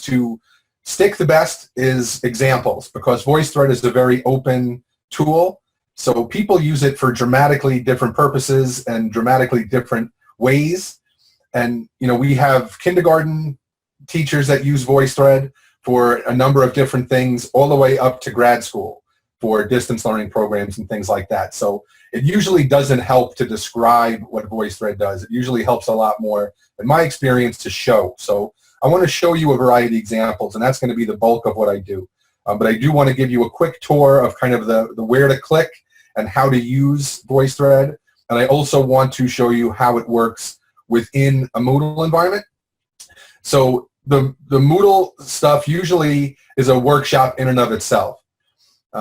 to stick the best is examples, because Voicethread is a very open tool. So people use it for dramatically different purposes and dramatically different ways. And we have kindergarten teachers that use Voicethread for a number of different things, all the way up to grad school for distance learning programs and things like that. So it usually doesn't help to describe what Voicethread does. It usually helps a lot more, in my experience, to show. So I want to show you a variety of examples, and that's going to be the bulk of what I do. But I do want to give you a quick tour of kind of the where to click and how to use Voicethread. And I also want to show you how it works within a Moodle environment. So the Moodle stuff usually is a workshop in and of itself.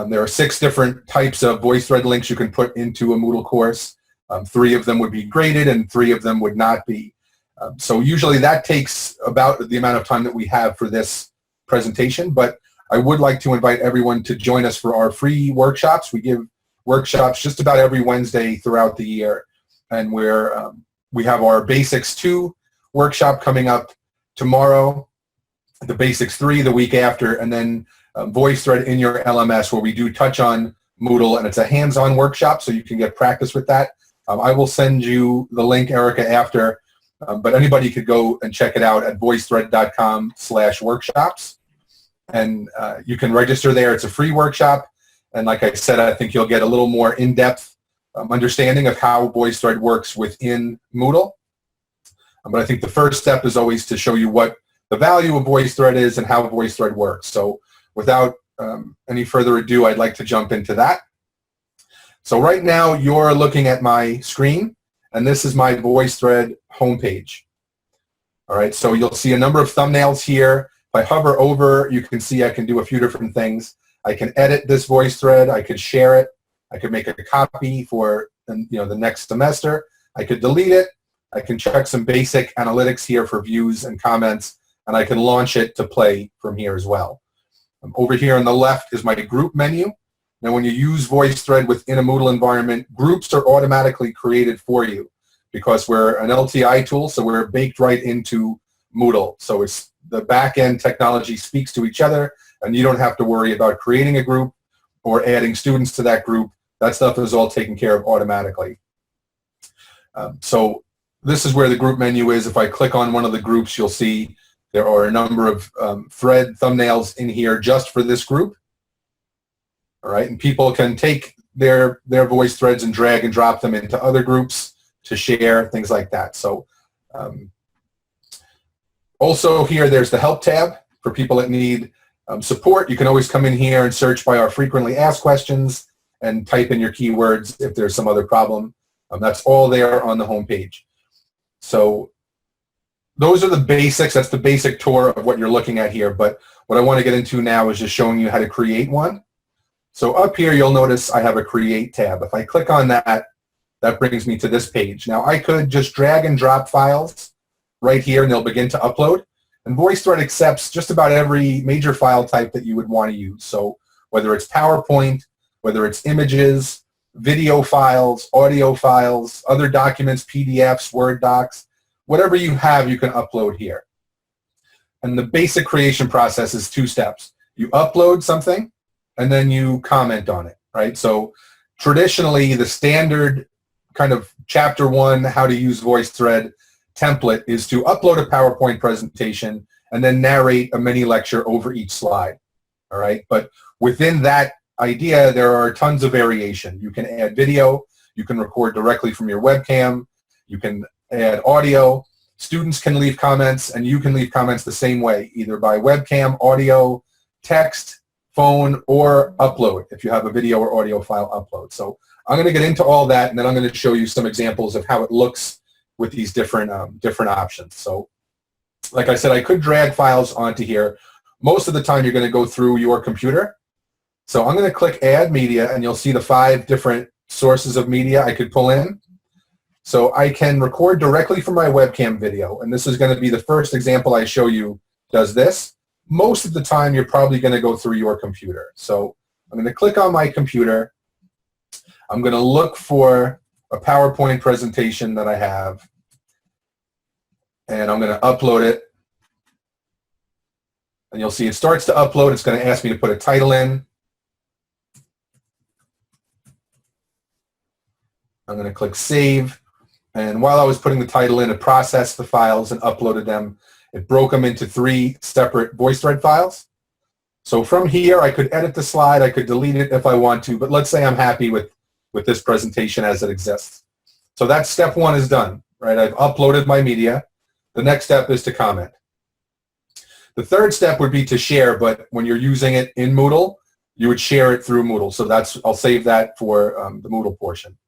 There are 6 different types of Voicethread links you can put into a Moodle course. 3 of them would be graded and 3 of them would not be. So usually that takes about the amount of time that we have for this presentation, but I would like to invite everyone to join us for our free workshops. We give workshops just about every Wednesday throughout the year, and we have our Basics 2 workshop coming up tomorrow, the Basics 3 the week after, and then Voicethread in your LMS, where we do touch on Moodle, and it's a hands-on workshop, so you can get practice with that. I will send you the link, Erica, after, but anybody could go and check it out at voicethread.com/workshops, and you can register there. It's a free workshop, and like I said, I think you'll get a little more in-depth understanding of how Voicethread works within Moodle. But I think the first step is always to show you what the value of Voicethread is and how Voicethread works. So without any further ado, I'd like to jump into that. So right now you're looking at my screen, and this is my Voicethread homepage. All right, so you'll see a number of thumbnails here. If I hover over, you can see I can do a few different things. I can edit this Voicethread. I could share it. I could make a copy for the next semester. I could delete it. I can check some basic analytics here for views and comments, and I can launch it to play from here as well. Over here on the left is my group menu. Now when you use Voicethread within a Moodle environment, groups are automatically created for you because we're an LTI tool, so we're baked right into Moodle. So it's the back-end technology speaks to each other, and you don't have to worry about creating a group or adding students to that group. That stuff is all taken care of automatically. So this is where the group menu is. If I click on one of the groups, you'll see there are a number of thread thumbnails in here just for this group. All right, and people can take their voice threads and drag and drop them into other groups to share, things like that. So also here, there's the Help tab for people that need support. You can always come in here and search by our frequently asked questions and type in your keywords if there's some other problem. That's all there on the home page. So those are the basics. That's the basic tour of what you're looking at here. But what I want to get into now is just showing you how to create one. So up here, you'll notice I have a Create tab. If I click on that, that brings me to this page. Now, I could just drag and drop files right here, and they'll begin to upload. And Voicethread accepts just about every major file type that you would want to use. So whether it's PowerPoint, whether it's images, video files, audio files, other documents, PDFs, Word docs, whatever you have, you can upload here. And the basic creation process is 2 steps. You upload something, and then you comment on it, right? So traditionally, the standard kind of chapter 1, how to use Voicethread template is to upload a PowerPoint presentation and then narrate a mini lecture over each slide, all right? But within that idea, there are tons of variation. You can add video, you can record directly from your webcam, you can add audio, students can leave comments, and you can leave comments the same way, either by webcam, audio, text, phone, or upload if you have a video or audio file upload. So I'm going to get into all that, and then I'm going to show you some examples of how it looks with these different options. So like I said, I could drag files onto here. Most of the time, you're going to go through your computer. So I'm going to click Add Media, and you'll see the 5 different sources of media I could pull in. So I can record directly from my webcam video, and this is going to be the first example I show you does this. Most of the time, you're probably going to go through your computer. So I'm going to click on my computer. I'm going to look for a PowerPoint presentation that I have, and I'm going to upload it. And you'll see it starts to upload. It's going to ask me to put a title in. I'm going to click Save. And while I was putting the title in, it processed the files and uploaded them. It broke them into 3 separate Voicethread files. So from here, I could edit the slide. I could delete it if I want to. But let's say I'm happy with this presentation as it exists. So that's step 1 is done, right? I've uploaded my media. The next step is to comment. The third step would be to share, but when you're using it in Moodle, you would share it through Moodle. So I'll save that for the Moodle portion.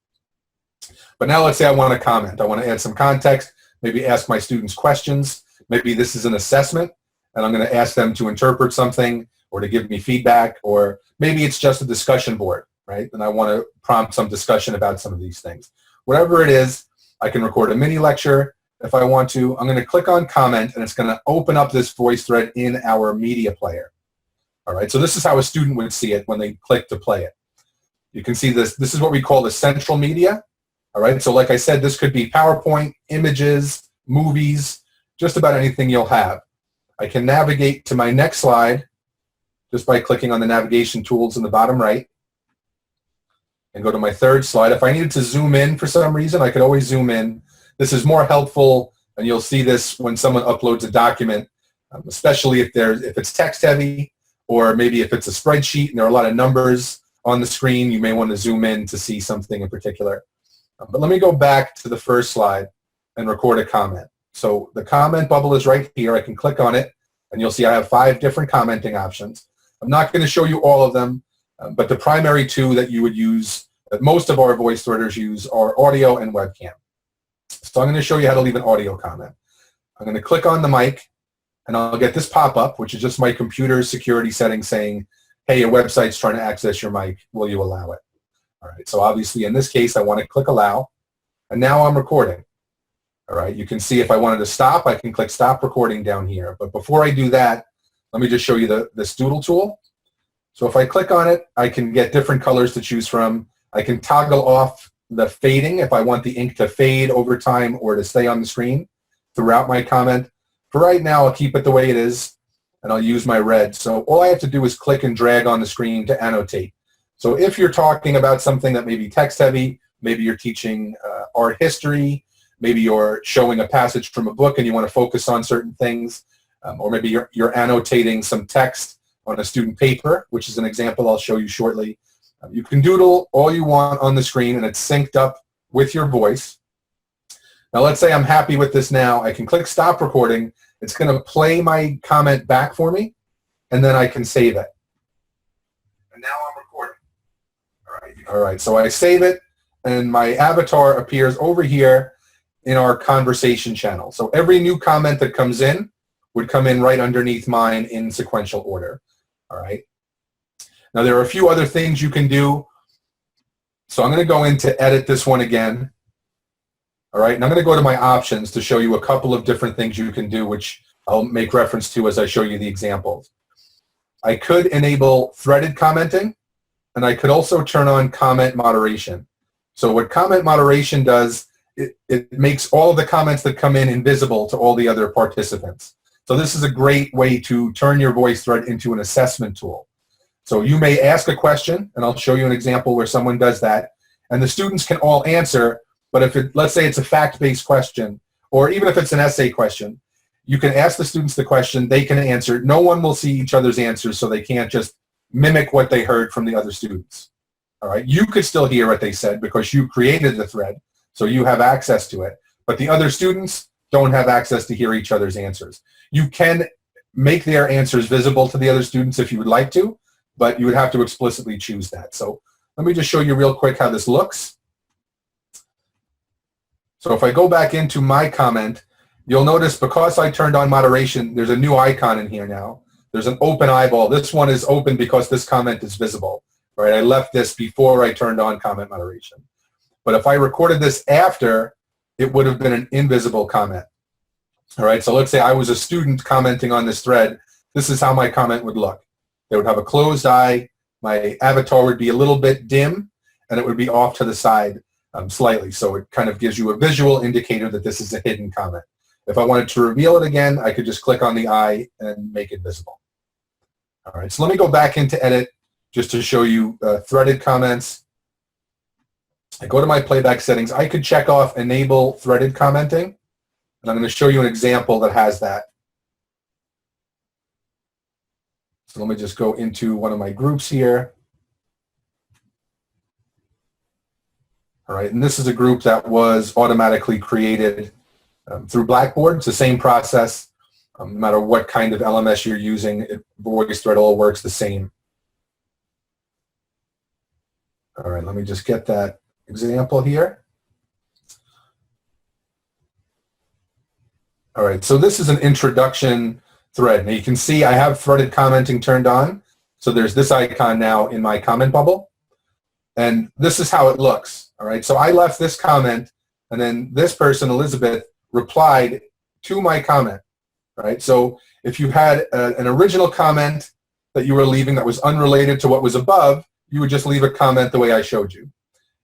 But now let's say I want to comment. I want to add some context, maybe ask my students questions. Maybe this is an assessment, and I'm going to ask them to interpret something or to give me feedback, or maybe it's just a discussion board, right? And I want to prompt some discussion about some of these things. Whatever it is, I can record a mini lecture if I want to. I'm going to click on comment, and it's going to open up this Voicethread in our media player. All right, so this is how a student would see it when they click to play it. You can see this. This is what we call the central media. All right, so like I said, this could be PowerPoint, images, movies, just about anything you'll have. I can navigate to my next slide just by clicking on the navigation tools in the bottom right and go to my third slide. If I needed to zoom in for some reason, I could always zoom in. This is more helpful, and you'll see this when someone uploads a document, especially if it's text heavy, or maybe if it's a spreadsheet and there are a lot of numbers on the screen, you may want to zoom in to see something in particular. But let me go back to the first slide and record a comment. So the comment bubble is right here. I can click on it, and you'll see I have 5 different commenting options. I'm not going to show you all of them, but the primary 2 that you would use, that most of our Voicethreaders use, are audio and webcam. So I'm going to show you how to leave an audio comment. I'm going to click on the mic, and I'll get this pop-up, which is just my computer's security setting saying, hey, your website's trying to access your mic. Will you allow it? All right, so obviously in this case, I want to click allow, and now I'm recording. All right, you can see if I wanted to stop, I can click stop recording down here. But before I do that, let me just show you this doodle tool. So if I click on it, I can get different colors to choose from. I can toggle off the fading if I want the ink to fade over time or to stay on the screen throughout my comment. For right now, I'll keep it the way it is, and I'll use my red. So all I have to do is click and drag on the screen to annotate. So if you're talking about something that may be text-heavy, maybe you're teaching art history, maybe you're showing a passage from a book and you want to focus on certain things, or maybe you're annotating some text on a student paper, which is an example I'll show you shortly. You can doodle all you want on the screen, and it's synced up with your voice. Now let's say I'm happy with this now. I can click stop recording. It's going to play my comment back for me, and then I can save it. And now I'm recording. All right, so I save it, and my avatar appears over here in our conversation channel. So every new comment that comes in would come in right underneath mine in sequential order. All right. Now there are a few other things you can do. So I'm going to go in to edit this one again. All right, and I'm going to go to my options to show you a couple of different things you can do, which I'll make reference to as I show you the examples. I could enable threaded commenting, and I could also turn on comment moderation. So what comment moderation does, it makes all of the comments that come in invisible to all the other participants. So this is a great way to turn your Voicethread into an assessment tool. So you may ask a question, and I'll show you an example where someone does that, and the students can all answer, but if let's say it's a fact-based question, or even if it's an essay question, you can ask the students the question, they can answer. No one will see each other's answers, so they can't just mimic what they heard from the other students. All right, you could still hear what they said because you created the thread, so you have access to it, but the other students don't have access to hear each other's answers. You can make their answers visible to the other students if you would like to, but you would have to explicitly choose that. So let me just show you real quick how this looks. So if I go back into my comment, you'll notice because I turned on moderation, there's a new icon in here now. There's an open eyeball. This one is open because this comment is visible. Right? I left this before I turned on comment moderation. But if I recorded this after, it would have been an invisible comment. All right, so let's say I was a student commenting on this thread. This is how my comment would look. They would have a closed eye. My avatar would be a little bit dim, and it would be off to the side slightly. So it kind of gives you a visual indicator that this is a hidden comment. If I wanted to reveal it again, I could just click on the eye and make it visible. All right, so let me go back into edit just to show you threaded comments. I go to my playback settings. I could check off enable threaded commenting, and I'm going to show you an example that has that. So let me just go into one of my groups here. All right, and this is a group that was automatically created through Blackboard. It's the same process. No matter what kind of LMS you're using, Voicethread all works the same. All right, let me just get that example here. All right, so this is an introduction thread. Now you can see I have threaded commenting turned on. So there's this icon now in my comment bubble. And this is how it looks. All right, so I left this comment, and then this person, Elizabeth, replied to my comment. Right, so if you had an original comment that you were leaving that was unrelated to what was above, you would just leave a comment the way I showed you.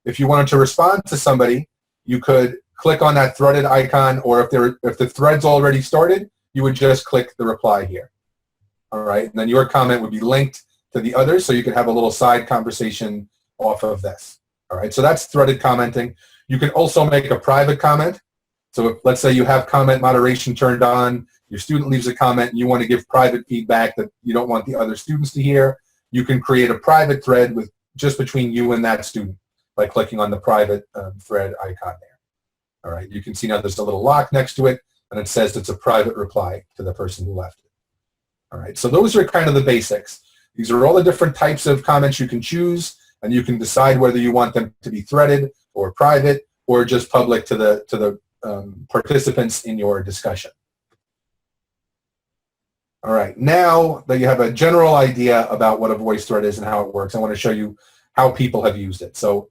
If you wanted to respond to somebody, you could click on that threaded icon, or if the thread's already started, you would just click the reply here. All right, and then your comment would be linked to the others, so you could have a little side conversation off of this. All right, so that's threaded commenting. You can also make a private comment. So if, let's say you have comment moderation turned on, your student leaves a comment and you want to give private feedback that you don't want the other students to hear, you can create a private thread with just between you and that student by clicking on the private thread icon there. All right, you can see now there's a little lock next to it, and it says it's a private reply to the person who left it. All right, so those are kind of the basics. These are all the different types of comments you can choose, and you can decide whether you want them to be threaded or private or just public to the participants in your discussion. All right, now that you have a general idea about what a VoiceThread is and how it works, I want to show you how people have used it. So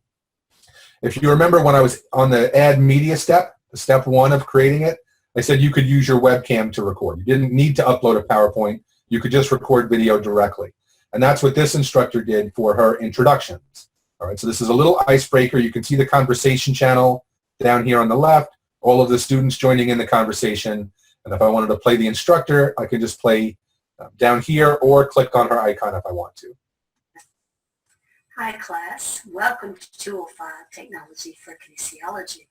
if you remember when I was on the add media step, step 1 of creating it, I said you could use your webcam to record. You didn't need to upload a PowerPoint. You could just record video directly. And that's what this instructor did for her introductions. All right, so this is a little icebreaker. You can see the conversation channel down here on the left, all of the students joining in the conversation. And if I wanted to play the instructor, I can just play down here or click on her icon if I want to. Hi class, welcome to Tool 5 Technology for Kinesiology.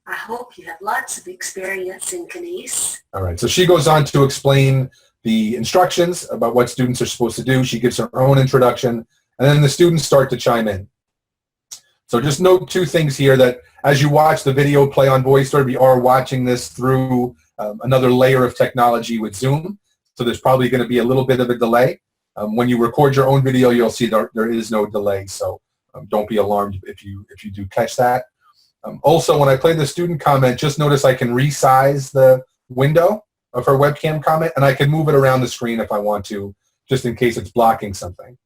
I hope you have lots of experience in kines. All right, so she goes on to explain the instructions about what students are supposed to do. She gives her own introduction, and then the students start to chime in. So just note 2 things here, that as you watch the video play on VoiceThread, we are watching this through another layer of technology with Zoom. So there's probably going to be a little bit of a delay. When you record your own video, you'll see there is no delay. So don't be alarmed if you do catch that. Also, when I play the student comment, just notice I can resize the window of her webcam comment, and I can move it around the screen if I want to, just in case it's blocking something.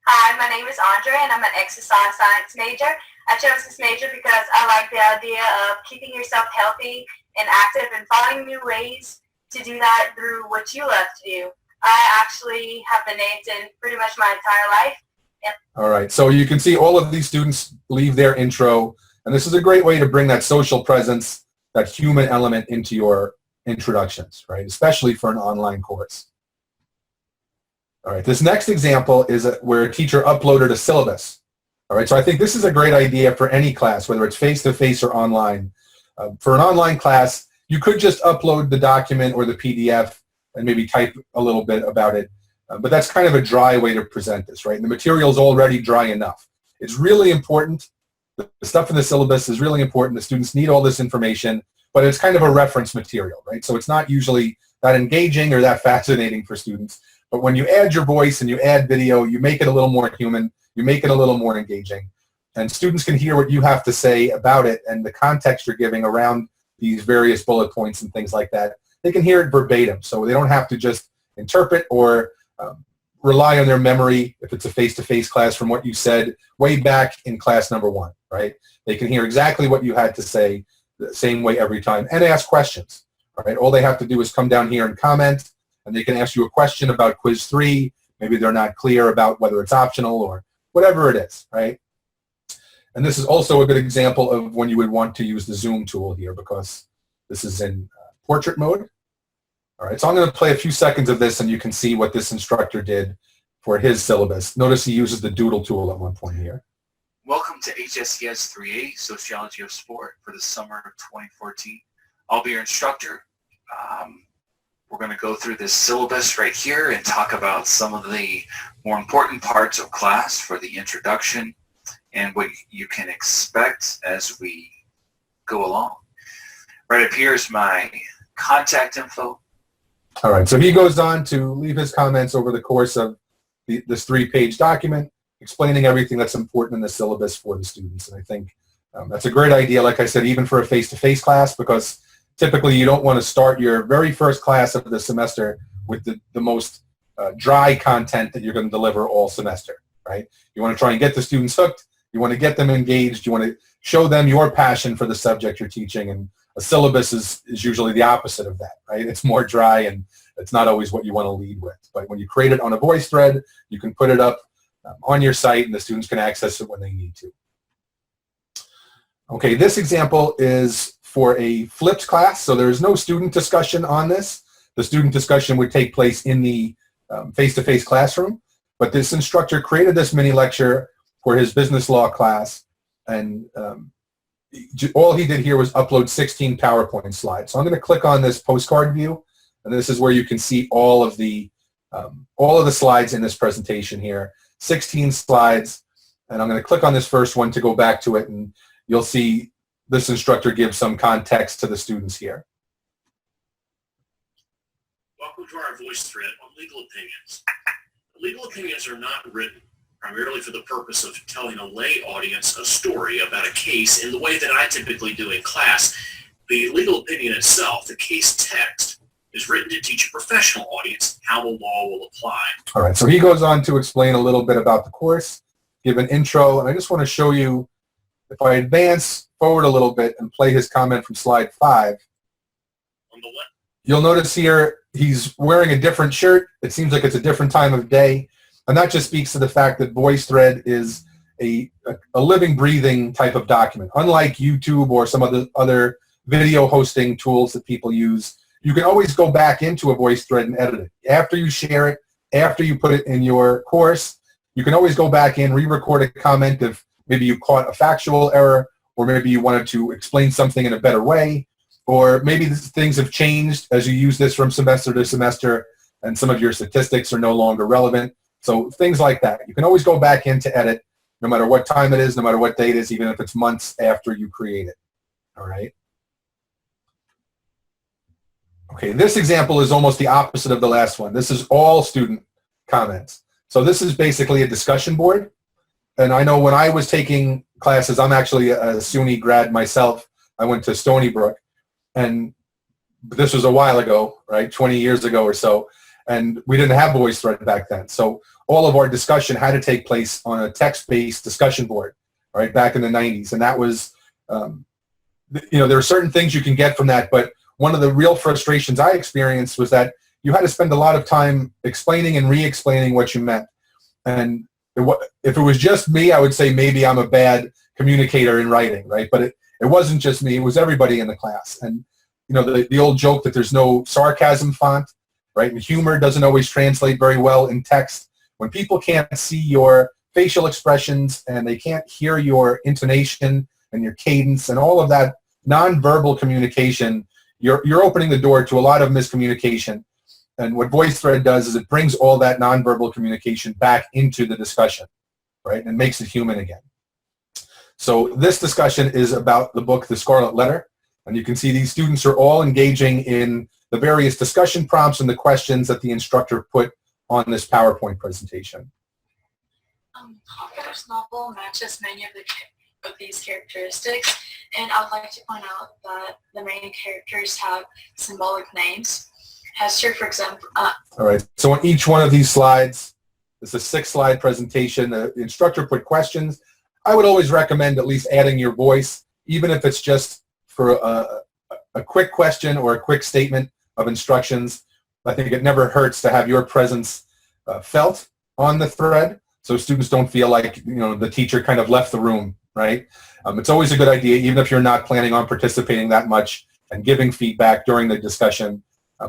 Hi, my name is Andre, and I'm an exercise science major. I chose this major because I like the idea of keeping yourself healthy and active and finding new ways to do that through what you love to do. I actually have been named in pretty much my entire life. All right, so you can see all of these students leave their intro, and this is a great way to bring that social presence, that human element into your introductions, right, especially for an online course. All right, this next example is where a teacher uploaded a syllabus. All right, so I think this is a great idea for any class, whether it's face-to-face or online. For an online class, you could just upload the document or the PDF and maybe type a little bit about it. But that's kind of a dry way to present this, right? And the material is already dry enough. It's really important. The stuff in the syllabus is really important. The students need all this information, but it's kind of a reference material, right? So it's not usually that engaging or that fascinating for students. But when you add your voice and you add video, you make it a little more human, you make it a little more engaging. And students can hear what you have to say about it and the context you're giving around these various bullet points and things like that. They can hear it verbatim, so they don't have to just interpret or rely on their memory if it's a face-to-face class from what you said way back in class number 1, right? They can hear exactly what you had to say the same way every time and ask questions, all right? All they have to do is come down here and comment, and they can ask you a question about quiz 3. Maybe they're not clear about whether it's optional or whatever it is, right? And this is also a good example of when you would want to use the zoom tool here, because this is in portrait mode. All right, so I'm going to play a few seconds of this and you can see what this instructor did for his syllabus. Notice he uses the doodle tool at one point here. Welcome to HSCS 3A, Sociology of Sport, for the summer of 2014. I'll be your instructor. We're going to go through this syllabus right here and talk about some of the more important parts of class for the introduction and what you can expect as we go along. Right up here is my contact info. All right, so he goes on to leave his comments over the course of this 3-page document, explaining everything that's important in the syllabus for the students. And I think that's a great idea, like I said, even for a face-to-face class, because typically you don't want to start your very first class of the semester with the most dry content that you're going to deliver all semester, right? You want to try and get the students hooked. You want to get them engaged. You want to show them your passion for the subject you're teaching. And a syllabus is usually the opposite of that, right? It's more dry and it's not always what you want to lead with. But when you create it on a Voicethread, you can put it up on your site and the students can access it when they need to. Okay, this example is for a flipped class, so there is no student discussion on this. The student discussion would take place in the face-to-face classroom, but this instructor created this mini lecture for his business law class, and all he did here was upload 16 PowerPoint slides. So I'm going to click on this postcard view, and this is where you can see all of the slides in this presentation here. 16 slides, and I'm going to click on this first one to go back to it, and you'll see this instructor gives some context to the students here. Welcome to our Voicethread on legal opinions. Legal opinions are not written primarily for the purpose of telling a lay audience a story about a case in the way that I typically do in class. The legal opinion itself, the case text, is written to teach a professional audience how the law will apply. All right, so he goes on to explain a little bit about the course, give an intro, and I just want to show you, if I advance forward a little bit and play his comment from slide 5, On the left, you'll notice here he's wearing a different shirt. It seems like it's a different time of day. And that just speaks to the fact that Voicethread is a living, breathing type of document. Unlike YouTube or some other video hosting tools that people use, you can always go back into a Voicethread and edit it. After you share it, after you put it in your course, you can always go back in, re-record a comment if maybe you caught a factual error, or maybe you wanted to explain something in a better way, or maybe things have changed as you use this from semester to semester and some of your statistics are no longer relevant. So things like that. You can always go back in to edit, no matter what time it is, no matter what date it is, even if it's months after you create it. All right? Okay, this example is almost the opposite of the last one. This is all student comments. So this is basically a discussion board. And I know when I was taking classes, I'm actually a SUNY grad myself. I went to Stony Brook. And this was a while ago, right, 20 years ago or so. And we didn't have Voicethread back then. So all of our discussion had to take place on a text-based discussion board, right, back in the 90s. And that was, there are certain things you can get from that, but one of the real frustrations I experienced was that you had to spend a lot of time explaining and re-explaining what you meant. And if it was just me, I would say maybe I'm a bad communicator in writing, right? But it wasn't just me, it was everybody in the class. And the old joke that there's no sarcasm font, right? And humor doesn't always translate very well in text. When people can't see your facial expressions and they can't hear your intonation and your cadence and all of that nonverbal communication, you're opening the door to a lot of miscommunication. And what Voicethread does is it brings all that nonverbal communication back into the discussion, right? And makes it human again. So this discussion is about the book, The Scarlet Letter. And you can see these students are all engaging in the various discussion prompts and the questions that the instructor put on this PowerPoint presentation. Hopper's novel matches many of these characteristics, and I would like to point out that the main characters have symbolic names. Hester, for example. All right, so on each one of these slides, it's a 6-slide presentation. The instructor put questions. I would always recommend at least adding your voice, even if it's just for a quick question or a quick statement of instructions. I think it never hurts to have your presence felt on the thread, so students don't feel like the teacher kind of left the room, right? It's always a good idea, even if you're not planning on participating that much and giving feedback during the discussion.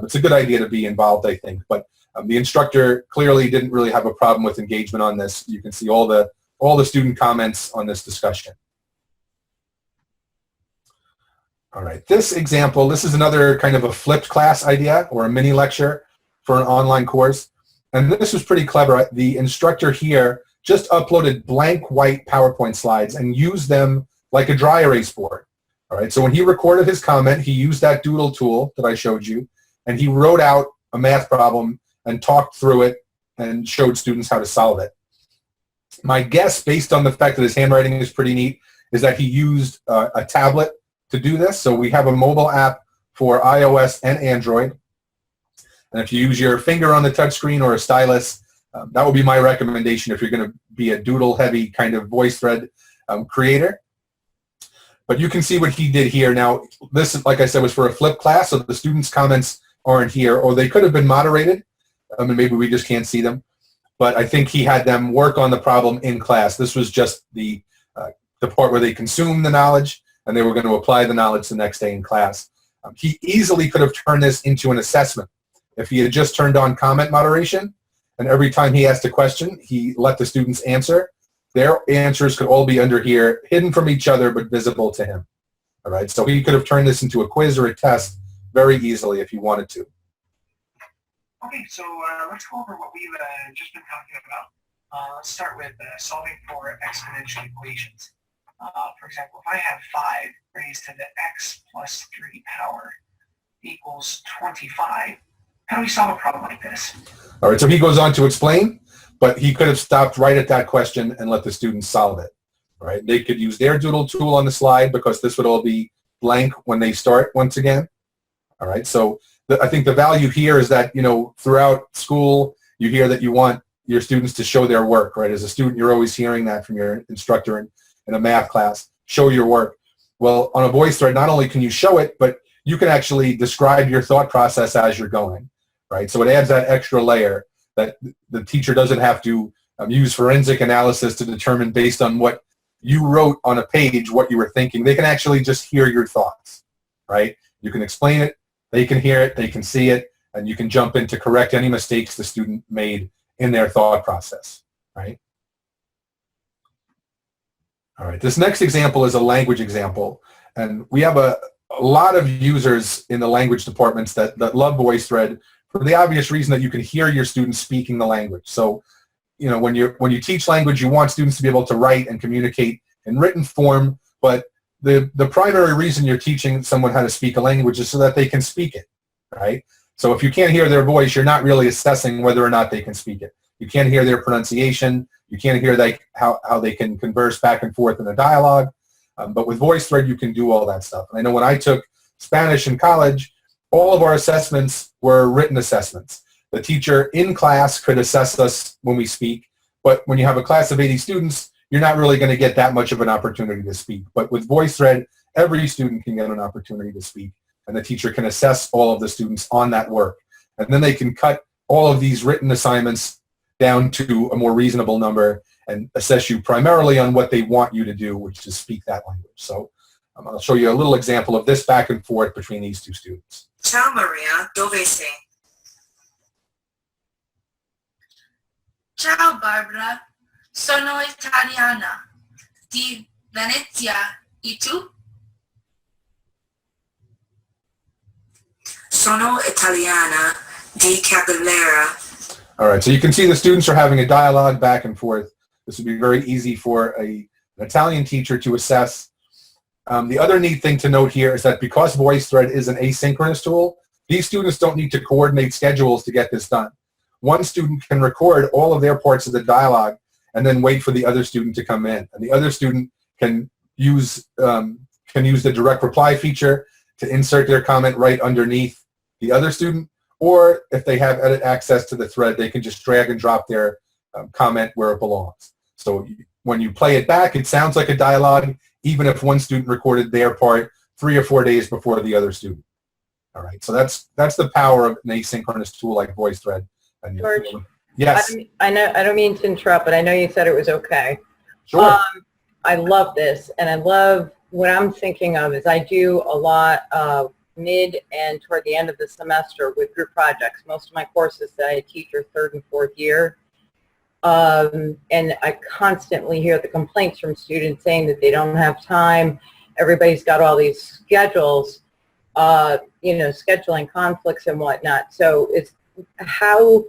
it's a good idea to be involved, I think. But the instructor clearly didn't really have a problem with engagement on this. You can see all the student comments on this discussion. All right, this example, this is another kind of a flipped class idea or a mini lecture for an online course. And this was pretty clever. The instructor here just uploaded blank white PowerPoint slides and used them like a dry erase board. All right, so when he recorded his comment, he used that doodle tool that I showed you, and he wrote out a math problem and talked through it and showed students how to solve it. My guess, based on the fact that his handwriting is pretty neat, is that he used a tablet to do this. So we have a mobile app for iOS and Android. And if you use your finger on the touchscreen or a stylus, that would be my recommendation if you're going to be a doodle-heavy kind of VoiceThread creator. But you can see what he did here. Now, this, like I said, was for a flipped class, so the students' comments aren't here, or they could have been moderated, and maybe we just can't see them. But I think he had them work on the problem in class. This was just the part where they consumed the knowledge, and they were going to apply the knowledge the next day in class. He easily could have turned this into an assessment. If he had just turned on comment moderation, and every time he asked a question, he let the students answer, their answers could all be under here, hidden from each other, but visible to him. All right, so he could have turned this into a quiz or a test very easily if he wanted to. Okay, so let's go over what we've just been talking about. Let's start with solving for exponential equations. For example, if I have 5 raised to the x plus 3 power equals 25, how do we solve a problem like this? All right, so he goes on to explain, but he could have stopped right at that question and let the students solve it. All right, they could use their doodle tool on the slide because this would all be blank when they start once again. All right, so I think the value here is that, you know, throughout school, you hear that you want your students to show their work, right? As a student, you're always hearing that from your instructor in a math class, show your work. Well, on a VoiceThread, not only can you show it, but you can actually describe your thought process as you're going, right? So it adds that extra layer that the teacher doesn't have to use forensic analysis to determine based on what you wrote on a page what you were thinking. They can actually just hear your thoughts, right? You can explain it, they can hear it, they can see it, and you can jump in to correct any mistakes the student made in their thought process, right? All right, this next example is a language example, and we have a lot of users in the language departments that love VoiceThread for the obvious reason that you can hear your students speaking the language. So, you know, when you teach language, you want students to be able to write and communicate in written form, but the primary reason you're teaching someone how to speak a language is so that they can speak it, right? So if you can't hear their voice, you're not really assessing whether or not they can speak it. You can't hear their pronunciation. You can't hear how they can converse back and forth in a dialogue. But with VoiceThread, you can do all that stuff. And I know when I took Spanish in college, all of our assessments were written assessments. The teacher in class could assess us when we speak, but when you have a class of 80 students, you're not really going to get that much of an opportunity to speak. But with VoiceThread, every student can get an opportunity to speak, and the teacher can assess all of the students on that work. And then they can cut all of these written assignments down to a more reasonable number and assess you primarily on what they want you to do, which is speak that language. So I'll show you a little example of this back and forth between these two students. Ciao Maria, dove sei? Ciao Barbara, sono italiana, di Venezia, e tu? Sono italiana, di Cabrera. All right, so you can see the students are having a dialogue back and forth. This would be very easy for an Italian teacher to assess. The other neat thing to note here is that because VoiceThread is an asynchronous tool, these students don't need to coordinate schedules to get this done. One student can record all of their parts of the dialogue and then wait for the other student to come in. And the other student can use the direct reply feature to insert their comment right underneath the other student, or if they have edit access to the thread, they can just drag and drop their comment where it belongs. So when you play it back, it sounds like a dialogue, even if one student recorded their part 3 or 4 days before the other student. All right, so that's the power of an asynchronous tool like VoiceThread. And George, yes. I know. I don't mean to interrupt, but I know you said it was okay. Sure. I love this, and I love what I'm thinking of is I do a lot of mid and toward the end of the semester with group projects. Most of my courses that I teach are 3rd and 4th year. And I constantly hear the complaints from students saying that they don't have time. Everybody's got all these schedules, scheduling conflicts and whatnot. So it's how,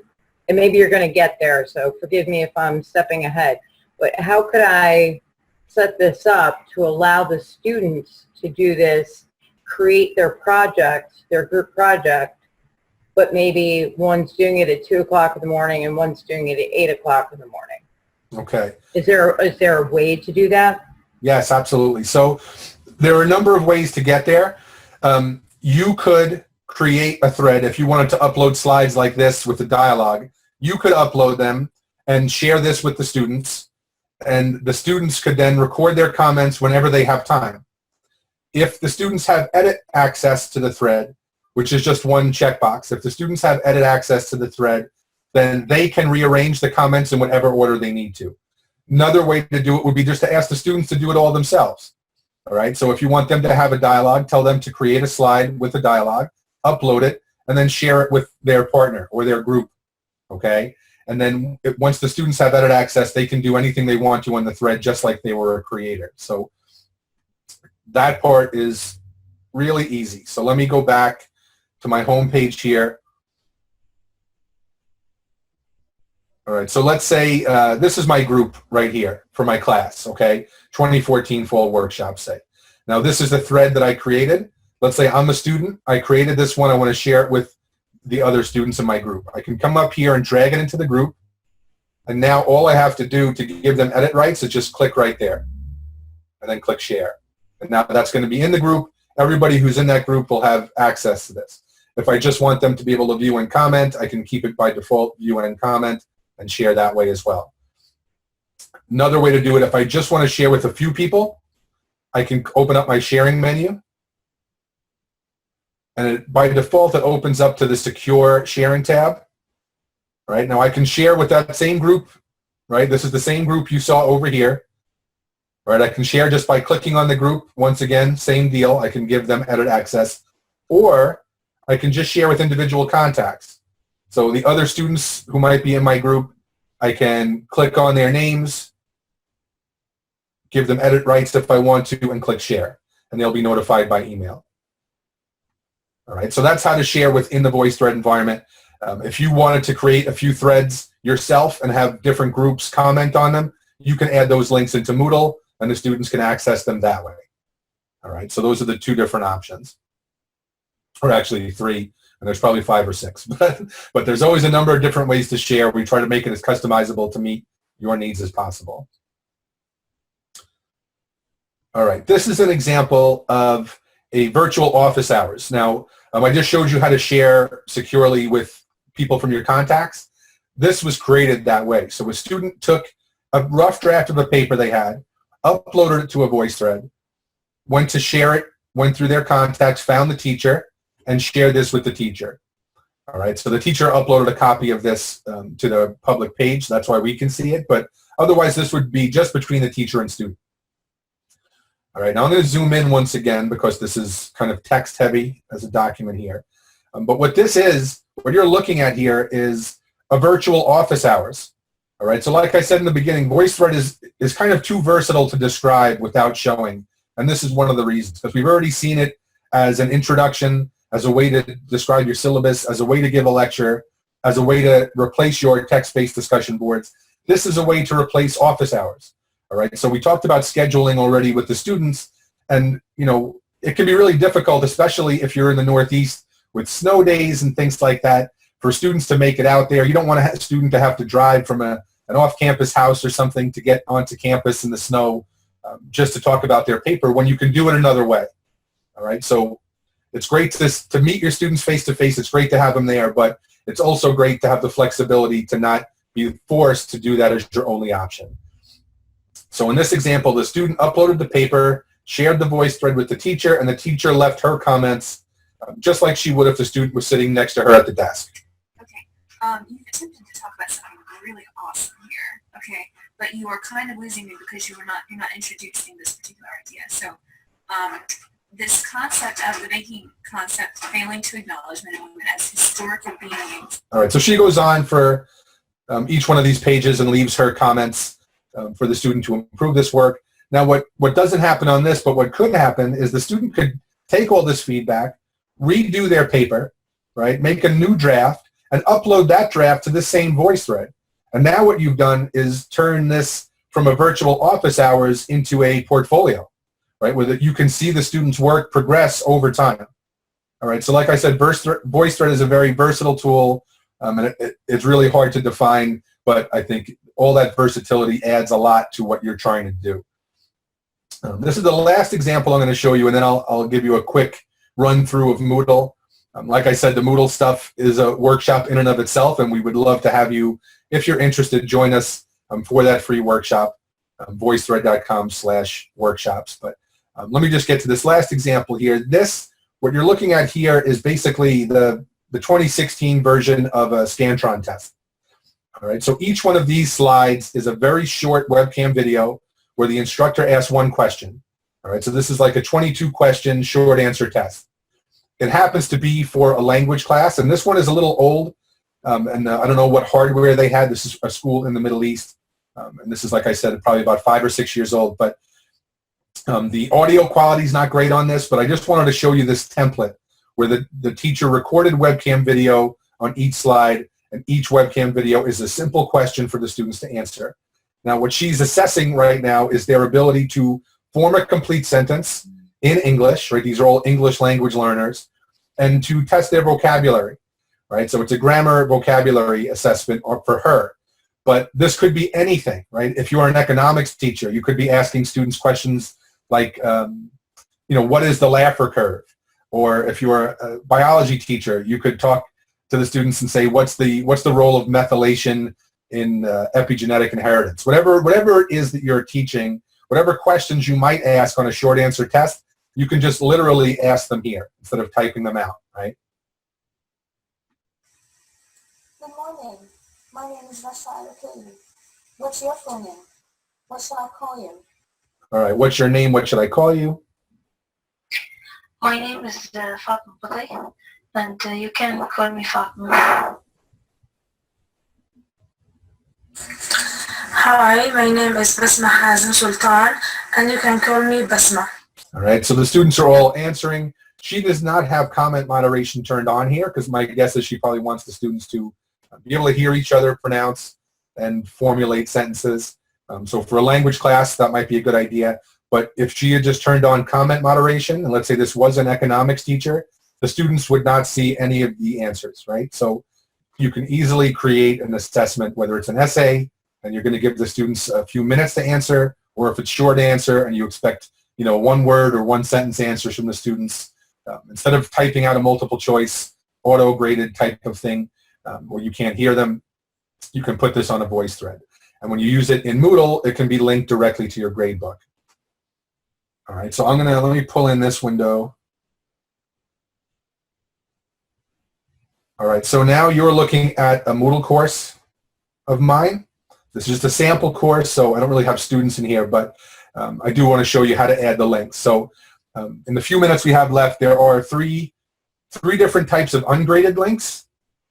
and maybe you're going to get there, so forgive me if I'm stepping ahead, but how could I set this up to allow the students to do this, create their project, their group project, but maybe one's doing it at 2 o'clock in the morning and one's doing it at 8 o'clock in the morning? Okay. Is there a way to do that? Yes, absolutely. So there are a number of ways to get there. You could create a thread if you wanted to upload slides like this with the dialogue. You could upload them and share this with the students, and the students could then record their comments whenever they have time. If the students have edit access to the thread, which is just one checkbox, if the students have edit access to the thread, then they can rearrange the comments in whatever order they need to. Another way to do it would be just to ask the students to do it all themselves. All right, so if you want them to have a dialogue, tell them to create a slide with a dialogue, upload it, and then share it with their partner or their group, okay? And then once the students have edit access, they can do anything they want to on the thread just like they were a creator. So that part is really easy. So let me go back to my home page here. All right, so let's say this is my group right here for my class, okay? 2014 Fall Workshop, say. Now this is the thread that I created. Let's say I'm a student. I created this one. I want to share it with the other students in my group. I can come up here and drag it into the group. And now all I have to do to give them edit rights is just click right there and then click share. And now that's going to be in the group. Everybody who's in that group will have access to this. If I just want them to be able to view and comment, I can keep it by default, view and comment, and share that way as well. Another way to do it, if I just want to share with a few people, I can open up my sharing menu. And by default, it opens up to the secure sharing tab. Right now I can share with that same group, right? This is the same group you saw over here. Right, I can share just by clicking on the group. Once again, same deal. I can give them edit access. Or I can just share with individual contacts. So the other students who might be in my group, I can click on their names, give them edit rights if I want to, and click share. And they'll be notified by email. All right, so that's how to share within the VoiceThread environment. If you wanted to create a few threads yourself and have different groups comment on them, you can add those links into Moodle, and the students can access them that way. All right, so those are the 2 different options. Or actually 3, and there's probably 5 or 6. But there's always a number of different ways to share. We try to make it as customizable to meet your needs as possible. All right, this is an example of a virtual office hours. Now, I just showed you how to share securely with people from your contacts. This was created that way. So a student took a rough draft of a paper they had, uploaded it to a VoiceThread, went to share it, went through their contacts, found the teacher, and shared this with the teacher. All right, so the teacher uploaded a copy of this to the public page. That's why we can see it, but otherwise this would be just between the teacher and student. All right, now I'm going to zoom in once again because this is kind of text heavy as a document here. But what this is, what you're looking at here is a virtual office hours. All right, so like I said in the beginning, VoiceThread is kind of too versatile to describe without showing. And this is one of the reasons, because we've already seen it as an introduction, as a way to describe your syllabus, as a way to give a lecture, as a way to replace your text-based discussion boards. This is a way to replace office hours. All right, so we talked about scheduling already with the students, and it can be really difficult, especially if you're in the Northeast with snow days and things like that, for students to make it out there. You don't want a student to have to drive from an off-campus house or something to get onto campus in the snow just to talk about their paper when you can do it another way. All right, so it's great to meet your students face-to-face. It's great to have them there, but it's also great to have the flexibility to not be forced to do that as your only option. So in this example, the student uploaded the paper, shared the VoiceThread with the teacher, and the teacher left her comments just like she would if the student was sitting next to her at the desk. Okay, you attempted to talk about something really awesome here, okay, but you are kind of losing me because you're not introducing this particular idea. So this concept of the banking concept failing to acknowledge men and women as historical beings. All right, so she goes on for each one of these pages and leaves her comments for the student to improve this work. Now, what doesn't happen on this, but what could happen is the student could take all this feedback, redo their paper, right, make a new draft, and upload that draft to this same Voicethread. And now what you've done is turn this from a virtual office hours into a portfolio, right, where you can see the student's work progress over time. All right, so like I said, Voicethread is a very versatile tool, and it's really hard to define, but I think all that versatility adds a lot to what you're trying to do. This is the last example I'm going to show you, and then I'll give you a quick run through of Moodle. Like I said, the Moodle stuff is a workshop in and of itself, and we would love to have you, if you're interested, join us for that free workshop, voicethread.com/workshops. But let me just get to this last example here. What you're looking at here is basically the 2016 version of a Scantron test. All right, so each one of these slides is a very short webcam video where the instructor asks one question. All right, so this is like a 22-question short answer test. It happens to be for a language class, and this one is a little old, and I don't know what hardware they had. This is a school in the Middle East, and this is, like I said, probably about 5 or 6 years old, but the audio quality is not great on this, but I just wanted to show you this template where the teacher recorded webcam video on each slide, and each webcam video is a simple question for the students to answer. Now, what she's assessing right now is their ability to form a complete sentence in English, right? These are all English language learners, and to test their vocabulary, right? So it's a grammar vocabulary assessment for her. But this could be anything, right? If you're an economics teacher, you could be asking students questions like, what is the Laffer curve? Or if you're a biology teacher, you could talk to the students and say, what's the role of methylation in epigenetic inheritance? Whatever it is that you're teaching, whatever questions you might ask on a short answer test, you can just literally ask them here instead of typing them out, right? Good morning. My name is Vasai Katie. What's your full name? What shall I call you? All right, what's your name? What should I call you? My name is Fatma Bakay, and you can call me Fatma. Hi, my name is Basma Hazm Sultan, and you can call me Basma. All right, so the students are all answering. She does not have comment moderation turned on here because my guess is she probably wants the students to be able to hear each other pronounce and formulate sentences. So for a language class, that might be a good idea. But if she had just turned on comment moderation, and let's say this was an economics teacher, the students would not see any of the answers, right? So you can easily create an assessment, whether it's an essay, and you're going to give the students a few minutes to answer, or if it's short answer and you expect, one word or one sentence answers from the students, instead of typing out a multiple choice, auto-graded type of thing, where you can't hear them, you can put this on a Voicethread. And when you use it in Moodle, it can be linked directly to your gradebook. All right, so let me pull in this window. All right, so now you're looking at a Moodle course of mine. This is just a sample course, so I don't really have students in here, but I do want to show you how to add the links. So in the few minutes we have left, there are three different types of ungraded links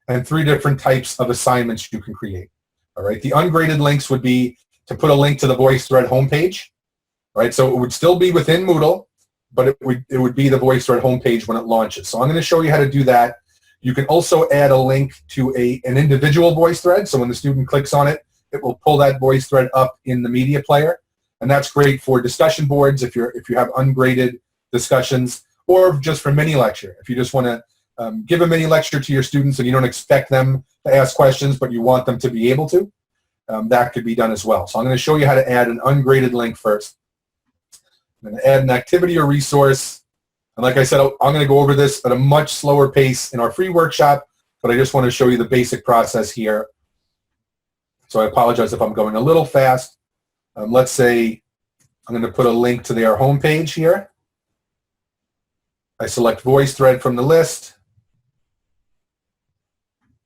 and 3 different types of assignments you can create. All right, the ungraded links would be to put a link to the Voicethread homepage. Right, so it would still be within Moodle, but it would be the Voicethread homepage when it launches. So I'm going to show you how to do that. You can also add a link to an individual Voicethread. So when the student clicks on it, it will pull that Voicethread up in the media player, and that's great for discussion boards if you have ungraded discussions, or just for mini lecture. If you just want to give a mini lecture to your students and you don't expect them to ask questions, but you want them to be able to, that could be done as well. So I'm going to show you how to add an ungraded link first. I'm going to add an activity or resource. And like I said, I'm going to go over this at a much slower pace in our free workshop, but I just want to show you the basic process here. So I apologize if I'm going a little fast. Let's say I'm going to put a link to their homepage here. I select Voicethread from the list.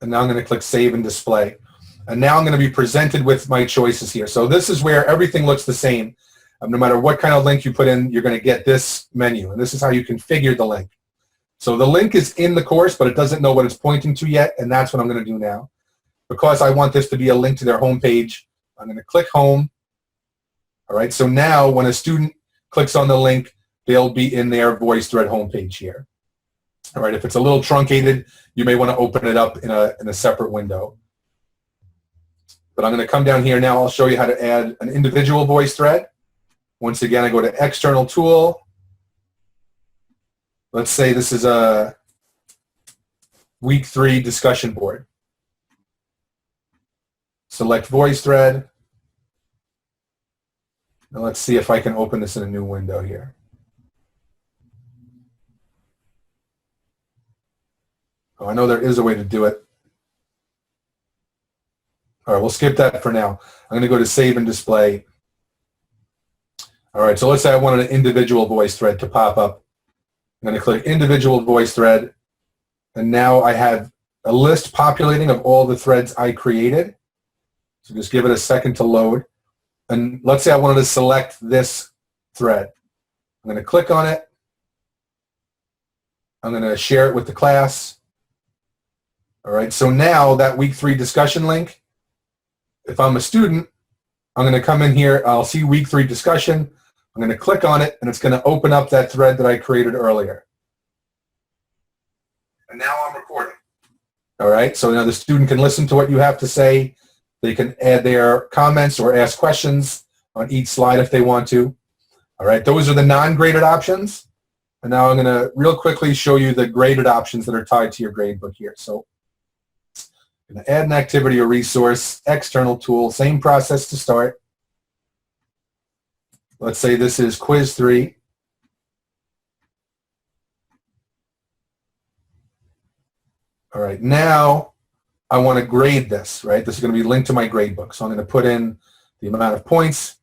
And now I'm going to click Save and Display. And now I'm going to be presented with my choices here. So this is where everything looks the same. No matter what kind of link you put in, you're going to get this menu, and this is how you configure the link. So the link is in the course, but it doesn't know what it's pointing to yet, and that's what I'm going to do now. Because I want this to be a link to their home page, I'm going to click Home. All right, so now when a student clicks on the link, they'll be in their VoiceThread homepage here. All right, if it's a little truncated, you may want to open it up in a separate window. But I'm going to come down here now. I'll show you how to add an individual VoiceThread. Once again, I go to External Tool. Let's say this is a Week 3 discussion board. Select VoiceThread. Now let's see if I can open this in a new window here. Oh, I know there is a way to do it. All right, we'll skip that for now. I'm going to go to Save and Display. All right, so let's say I wanted an individual VoiceThread to pop up. I'm going to click Individual VoiceThread, and now I have a list populating of all the threads I created. So just give it a second to load. And let's say I wanted to select this thread. I'm going to click on it. I'm going to share it with the class. All right, so now that Week 3 discussion link, if I'm a student, I'm going to come in here, I'll see Week 3 discussion, I'm going to click on it, and it's going to open up that thread that I created earlier. And now I'm recording. All right, so now the student can listen to what you have to say. They can add their comments or ask questions on each slide if they want to. All right, those are the non-graded options. And now I'm going to real quickly show you the graded options that are tied to your gradebook here. So I'm going to add an activity or resource, external tool, same process to start. Let's say this is quiz 3. All right, now I want to grade this, right? This is going to be linked to my gradebook. So I'm going to put in the amount of points,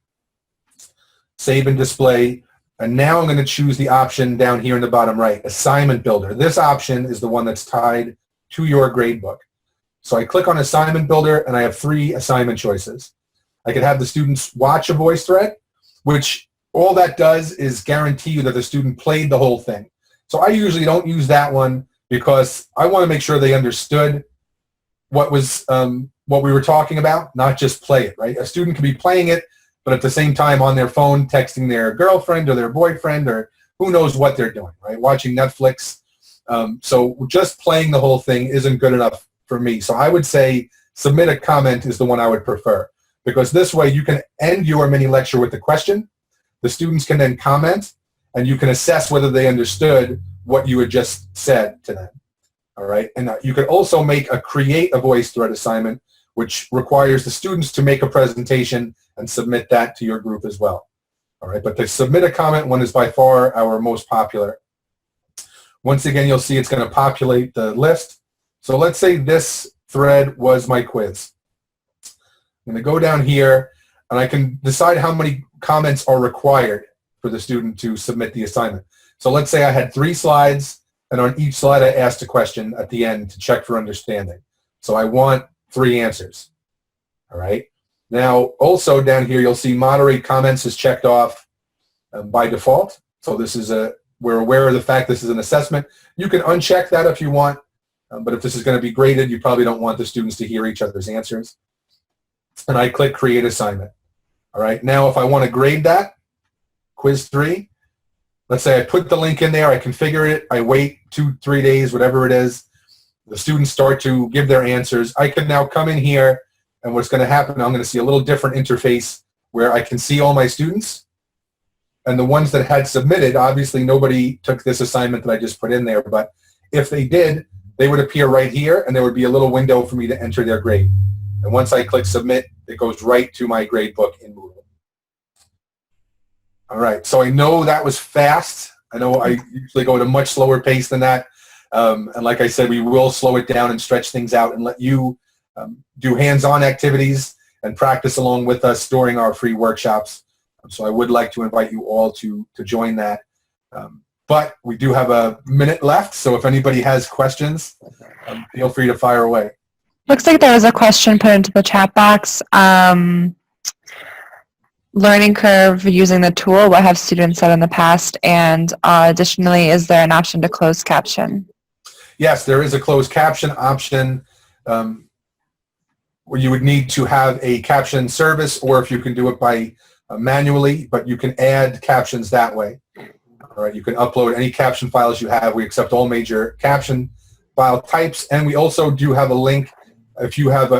save and display, and now I'm going to choose the option down here in the bottom right, Assignment Builder. This option is the one that's tied to your gradebook. So I click on Assignment Builder, and I have 3 assignment choices. I could have the students watch a VoiceThread, which all that does is guarantee you that the student played the whole thing. So I usually don't use that one because I want to make sure they understood what we were talking about, not just play it, right? A student can be playing it, but at the same time on their phone texting their girlfriend or their boyfriend or who knows what they're doing, right? Watching Netflix. So just playing the whole thing isn't good enough for me. So I would say submit a comment is the one I would prefer, because this way you can end your mini lecture with a question. The students can then comment, and you can assess whether they understood what you had just said to them. All right, and you could also create a VoiceThread assignment, which requires the students to make a presentation and submit that to your group as well. All right, but the submit a comment one is by far our most popular. Once again, you'll see it's going to populate the list. So let's say this thread was my quiz. I'm going to go down here, and I can decide how many comments are required for the student to submit the assignment. So let's say I had 3 slides, and on each slide I asked a question at the end to check for understanding. So I want 3 answers. All right. Now, also down here, you'll see moderate comments is checked off by default. So this is we're aware of the fact this is an assessment. You can uncheck that if you want, but if this is going to be graded, you probably don't want the students to hear each other's answers. And I click Create Assignment. All right. Now, if I want to grade that, quiz 3, let's say I put the link in there, I configure it, I wait 2-3 days, whatever it is. The students start to give their answers. I can now come in here, and what's going to happen, I'm going to see a little different interface where I can see all my students. And the ones that had submitted, obviously nobody took this assignment that I just put in there, but if they did, they would appear right here, and there would be a little window for me to enter their grade. And once I click Submit, it goes right to my gradebook in Moodle. All right, so I know that was fast. I know I usually go at a much slower pace than that. And like I said, we will slow it down and stretch things out and let you do hands-on activities and practice along with us during our free workshops. So I would like to invite you all to join that. But we do have a minute left, so if anybody has questions, feel free to fire away. Looks like there was a question put into the chat box. learning curve using the tool? What have students said in the past? And additionally, is there an option to close caption? Yes, there is a closed caption option where you would need to have a caption service, or if you can do it by manually, but you can add captions that way. All right, you can upload any caption files you have. We accept all major caption file types, and we also do have a link if you have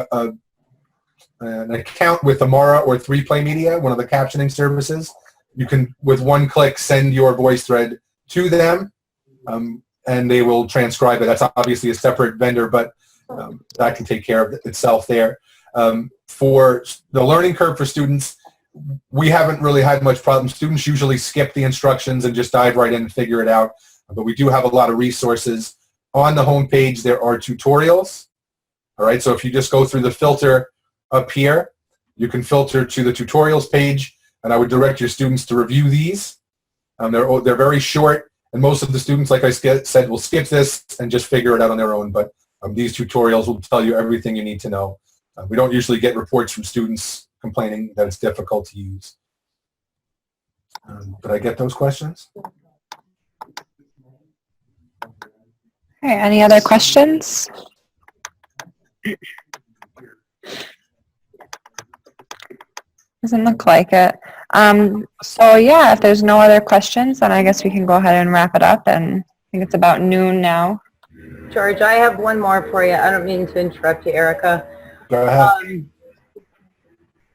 an account with Amara or 3Play Media, one of the captioning services. You can, with one click, send your VoiceThread to them, and they will transcribe it. That's obviously a separate vendor, but that can take care of itself there. For the learning curve for students, we haven't really had much problem. Students usually skip the instructions and just dive right in and figure it out, but we do have a lot of resources. On the home page, there are tutorials. All right, so if you just go through the filter up here, you can filter to the tutorials page, and I would direct your students to review these. They're very short, and most of the students, like I said, will skip this and just figure it out on their own, but these tutorials will tell you everything you need to know. We don't usually get reports from students complaining that it's difficult to use. Did I get those questions? Okay, any other questions? Doesn't look like it. So yeah, if there's no other questions, then I guess we can go ahead and wrap it up, and I think it's about noon now. George, I have one more for you. I don't mean to interrupt you, Erica. Go ahead.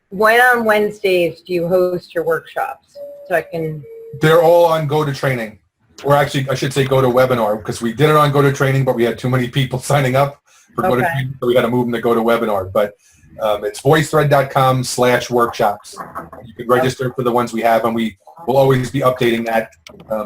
When on Wednesdays do you host your workshops? So I can... They're all on GoToTraining. Or actually, I should say GoToWebinar, because we did it on GoToTraining, but we had too many people signing up for GoToTraining, so we had to move them to GoToWebinar. But it's voicethread.com/workshops. You can register for the ones we have, and we will always be updating that.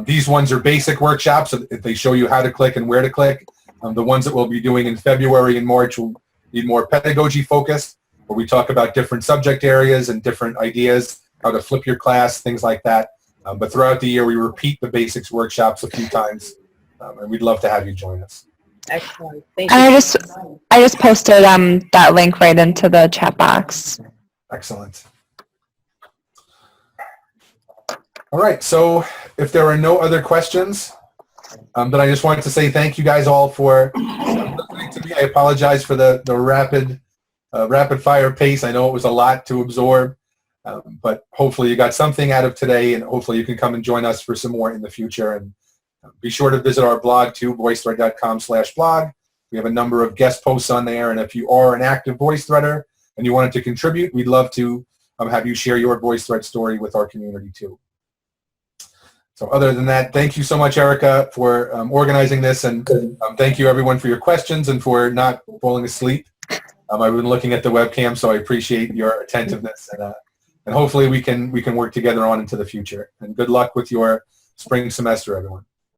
These ones are basic workshops, so they show you how to click and where to click. The ones that we'll be doing in February and March will be more pedagogy focused, where we talk about different subject areas and different ideas, how to flip your class, things like that. But throughout the year, we repeat the basics workshops a few times, and we'd love to have you join us. Excellent. Thank you. I just posted that link right into the chat box. Excellent. All right, so if there are no other questions, then I just wanted to say thank you guys all for listening to me. I apologize for the rapid fire pace. I know it was a lot to absorb, but hopefully you got something out of today, and hopefully you can come and join us for some more in the future. And be sure to visit our blog too, voicethread.com/blog. We have a number of guest posts on there, and if you are an active VoiceThreader and you wanted to contribute, we'd love to have you share your VoiceThread story with our community too. So other than that, thank you so much, Erica, for organizing this, and thank you everyone for your questions and for not falling asleep. I've been looking at the webcam, so I appreciate your attentiveness, and hopefully we can work together on into the future. And good luck with your spring semester, everyone.